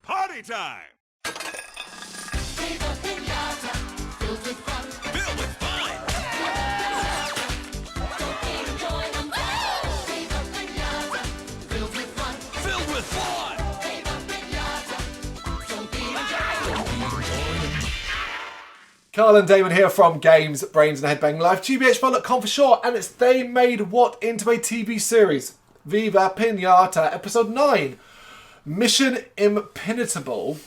Party time! Viva Pinata, filled with fun. Filled with fun! Don't enjoy them all. Viva Pinata, filled with fun. Filled with fun! Viva Pinata, don't be enjoy. Carl and Damon here from Games, Brains and a Head-Banging Life, gbhblofficial for short, and it's They Made What into a TV series. Viva Pinata, episode 9. Mission Impenetrable,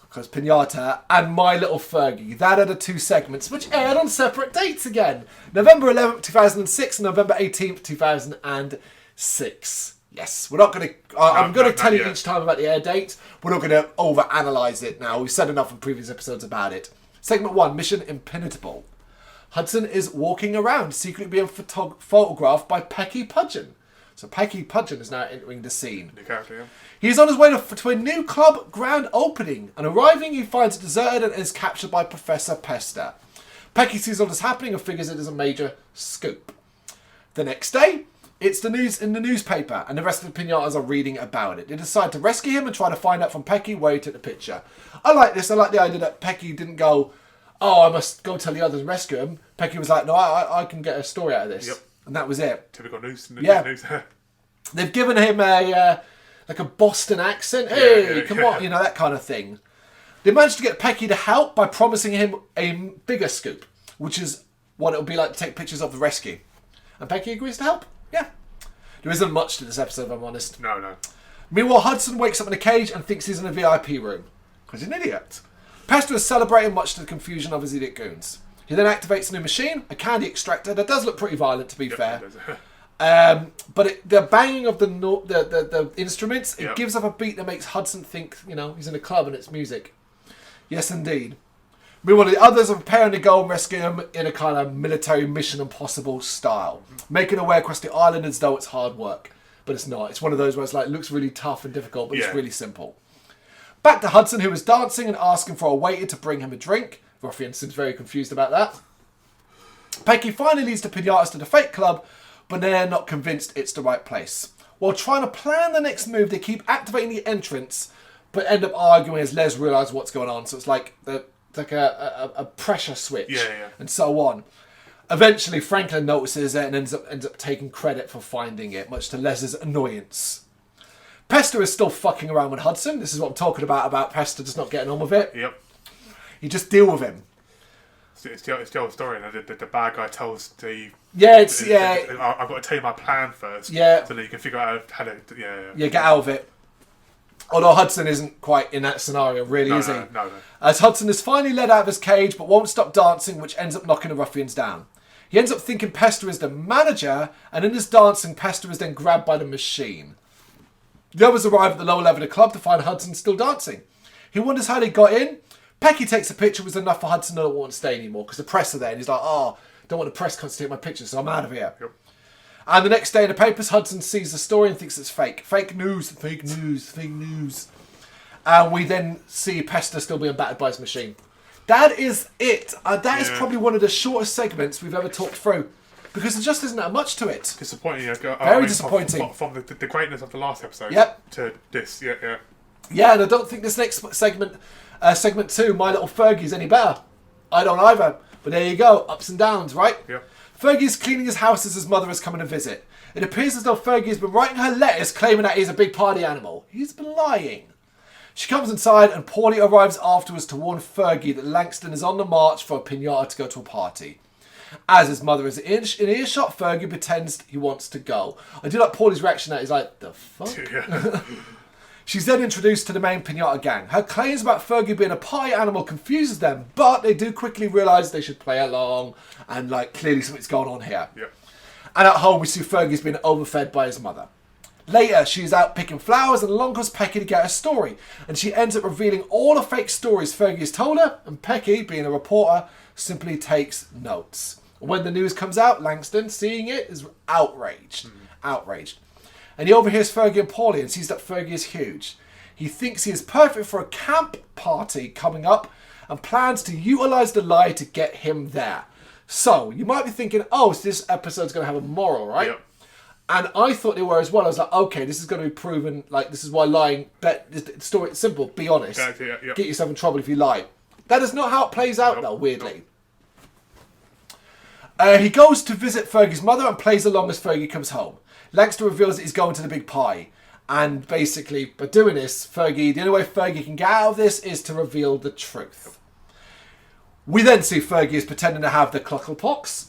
because Pinata, and My Little Fergy. That are the two segments, which aired on separate dates again. November 11th, 2006 and November 18th, 2006. Yes, we're not going to... I'm going to tell you each time about the air date. We're not going to over-analyse it now. We've said enough in previous episodes about it. Segment 1, Mission Impenetrable. Hudson is walking around, secretly being photographed by Pecky Pudgeon. So Pecky Pudgeon is now entering the scene. New character, yeah. He is on his way to a new club grand opening, and arriving he finds it deserted and is captured by Professor Pester. Pecky sees all this happening and figures it is a major scoop. The next day, it's the news in the newspaper, and the rest of the pinatas are reading about it. They decide to rescue him and try to find out from Pecky where he took the picture. I like this. I like the idea that Pecky didn't go, oh, I must go tell the others and rescue him. Pecky was like, no, I can get a story out of this. Yep. And that was it. Typical news. Yeah. News. They've given him a Boston accent. Hey, come on, that kind of thing. They managed to get Pecky to help by promising him a bigger scoop, which is what it would be like to take pictures of the rescue. And Pecky agrees to help. Yeah. There isn't much to this episode, if I'm honest. No. Meanwhile, Hudson wakes up in a cage and thinks he's in a VIP room. Because he's an idiot. Pester is celebrating, much to the confusion of his idiot goons. He then activates a new machine, a candy extractor that does look pretty violent, to be fair. But the banging of the instruments, it gives up a beat that makes Hudson think, he's in a club and it's music. Yes, indeed. Meanwhile, the others are preparing to go and rescue him in a kind of military Mission Impossible style, making their way across the island as though it's hard work. But it's not. It's one of those where it's like, it looks really tough and difficult, but it's really simple. Back to Hudson, who is dancing and asking for a waiter to bring him a drink. Ruffian seems very confused about that. Pecky finally leads the pinatas to the fake club, but they're not convinced it's the right place. While trying to plan the next move, they keep activating the entrance, but end up arguing as Les realises what's going on. So it's like a pressure switch, and so on. Eventually, Franklin notices it and ends up taking credit for finding it, much to Les's annoyance. Pester is still fucking around with Hudson. This is what I'm talking about Pester just not getting on with it. Yep. You just deal with him. It's the old story. The bad guy tells the... I've got to tell you my plan first. Yeah. So that you can figure out how to... Yeah, get out of it. Although Hudson isn't quite in that scenario, really, is he? No. As Hudson is finally let out of his cage, but won't stop dancing, which ends up knocking the ruffians down. He ends up thinking Pester is the manager, and in his dancing, Pester is then grabbed by the machine. The others arrive at the lower level of the club to find Hudson still dancing. He wonders how they got in. Pecky takes a picture, was enough for Hudson to not want to stay anymore, because the press are there, and he's like, don't want the press to take my picture, so I'm out of here. Yep. And the next day in the papers, Hudson sees the story and thinks it's fake. Fake news. And we then see Pester still being battered by his machine. That is it. That is probably one of the shortest segments we've ever talked through. Because there just isn't that much to it. Disappointing. Very disappointing. From the greatness of the last episode to this. Yeah. Yeah, and I don't think this next segment, segment 2, My Little Fergy, is any better. I don't either. But there you go. Ups and downs, right? Yep. Fergie is cleaning his house as his mother is coming to visit. It appears as though Fergie has been writing her letters claiming that he's a big party animal. He's been lying. She comes inside and Paulie arrives afterwards to warn Fergie that Langston is on the march for a pinata to go to a party. As his mother is in earshot, Fergie pretends he wants to go. I do like Paulie's reaction to that. He's like, the fuck? Yeah. She's then introduced to the main pinata gang. Her claims about Fergie being a party animal confuses them, but they do quickly realise they should play along and clearly something's going on here. Yep. And at home we see Fergie's been overfed by his mother. Later, she's out picking flowers and along comes Pecky to get her story. And she ends up revealing all the fake stories Fergie has told her, and Pecky, being a reporter, simply takes notes. When the news comes out, Langston, seeing it, is outraged. Outraged. And he overhears Fergie and Paulie and sees that Fergie is huge. He thinks he is perfect for a camp party coming up and plans to utilise the lie to get him there. So, you might be thinking, so this episode's going to have a moral, right? Yep. And I thought they were as well. I was like, okay, this is going to be proven. Like, this is why lying. The story, it's simple. Be honest. Yeah. Get yourself in trouble if you lie. That is not how it plays out, though. Weirdly. He goes to visit Fergie's mother and plays along as Fergie comes home. Langston reveals that he's going to the big pie. And basically, by doing this, the only way Fergie can get out of this is to reveal the truth. We then see Fergie is pretending to have the clucklepox.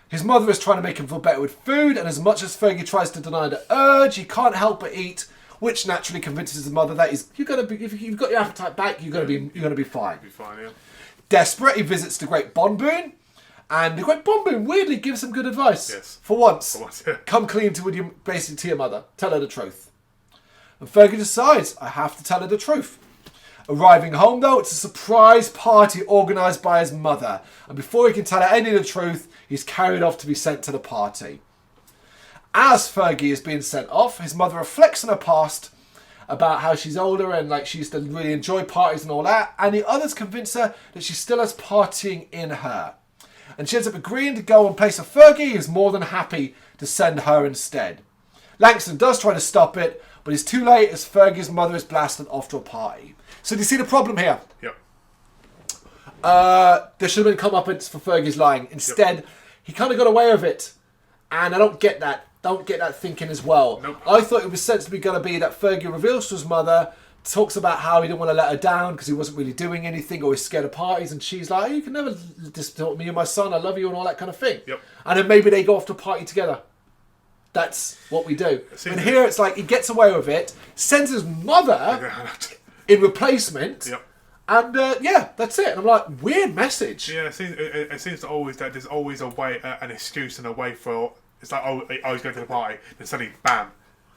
His mother is trying to make him feel better with food, and as much as Fergie tries to deny the urge, he can't help but eat, which naturally convinces his mother that if you've got your appetite back, you're gonna be fine. Be fine, yeah. Desperate, he visits the Great Bonboon, and the Great Bonboon weirdly gives him good advice. Yes. For once, Yeah. come clean to your mother. Tell her the truth. And Fergie decides, I have to tell her the truth. Arriving home, though, it's a surprise party organised by his mother. And before he can tell her any of the truth, he's carried off to be sent to the party. As Fergie is being sent off, his mother reflects on her past about how she's older and like she used to really enjoy parties and all that. And the others convince her that she still has partying in her. And she ends up agreeing to go in place of Fergie, who's more than happy to send her instead. Langston does try to stop it, but it's too late as Fergie's mother is blasted off to a party. So do you see the problem here? Yep. There should have been comeuppance for Fergie's lying. Instead, he kind of got away with it. And I don't get that. Don't get that thinking as well. Nope. I thought it was sensibly going to be that Fergie reveals to his mother, talks about how he didn't want to let her down because he wasn't really doing anything or he's scared of parties. And she's like, you can never distort me and my son. I love you and all that kind of thing. Yep. And then maybe they go off to a party together. That's what we do. And here it's like he gets away with it, sends his mother in replacement. Yep. And that's it. And I'm like, weird message. Yeah, it seems to always that there's always a way, an excuse and a way for. It's like, he's going to the party, then suddenly, bam,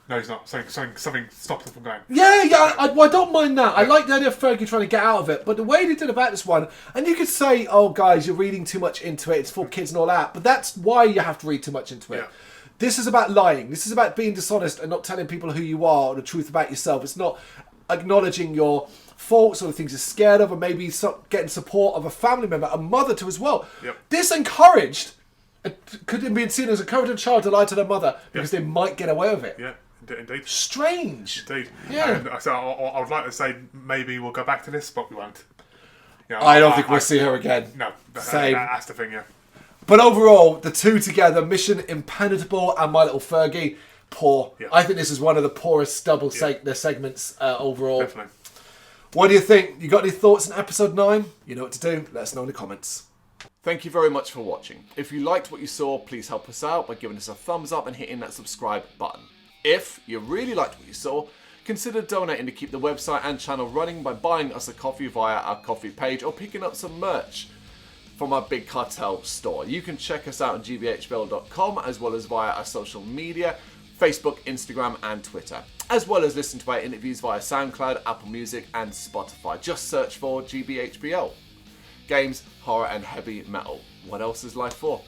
no, he's not. Something stops him from going. Yeah. I don't mind that. I like the idea of Fergie trying to get out of it, but the way they did about this one, and you could say, oh guys, you're reading too much into it. It's for kids and all that, but that's why you have to read too much into it. Yeah. This is about lying. This is about being dishonest and not telling people who you are or the truth about yourself. It's not acknowledging your faults or the things you're scared of, or maybe getting support of a family member, a mother too as well. Yep. This encouraged, could have been seen as encouraging a child to lie to their mother because they might get away with it. Yeah, indeed. Strange. Indeed. Yeah. And so I would like to say maybe we'll go back to this, but we won't. You know, I don't think we'll see her again. No, Same. That's the thing, yeah. But overall, the two together, Mission Impenetrable and My Little Fergie, poor. Yeah. I think this is one of the poorest double segments overall. Definitely. What do you think? You got any thoughts on episode 9? You know what to do. Let us know in the comments. Thank you very much for watching. If you liked what you saw, please help us out by giving us a thumbs up and hitting that subscribe button. If you really liked what you saw, consider donating to keep the website and channel running by buying us a coffee via our coffee page or picking up some merch from our Big Cartel store. You can check us out on gbhbl.com as well as via our social media, Facebook, Instagram and Twitter, as well as listen to our interviews via SoundCloud, Apple Music and Spotify. Just search for GBHBL. Games, horror and heavy metal. What else is life for?